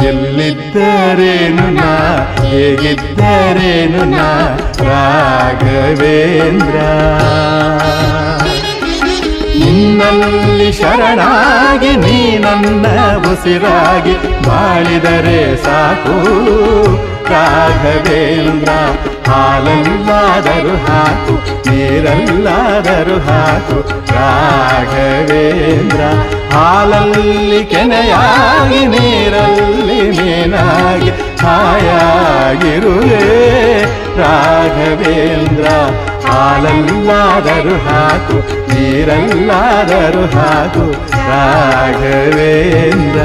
ಎಲ್ಲಿದ್ದರೇನು ನಾ ಹೇಗಿದ್ದರೇನು ನಾ ರಾಘವೇಂದ್ರ. ನಿನ್ನಲ್ಲಿ ಶರಣಾಗಿ ನೀ ನನ್ನ ಉಸಿರಾಗಿ ಬಾಳಿದರೆ ಸಾಕು ರಾಘವೇಂದ್ರ. ಹಾಲಲ್ಲಾದರೂ ಹಾಕು ನೀರಲ್ಲಾದರೂ ಹಾಕು ರಾಘವೇಂದ್ರ. ಹಾಲಲ್ಲಿ ಕೆನೆಯಾಗಿ ನೀರಲ್ಲಿ ಮೀನಾಗಿ ಹಾಯಾಗಿರುವೆ ರಾಘವೇಂದ್ರ. ಹಾಲಲ್ಲಾದರೂ ಹಾಕು ನೀರಲ್ಲಾದರೂ ಹಾಕು ರಾಘವೇಂದ್ರ.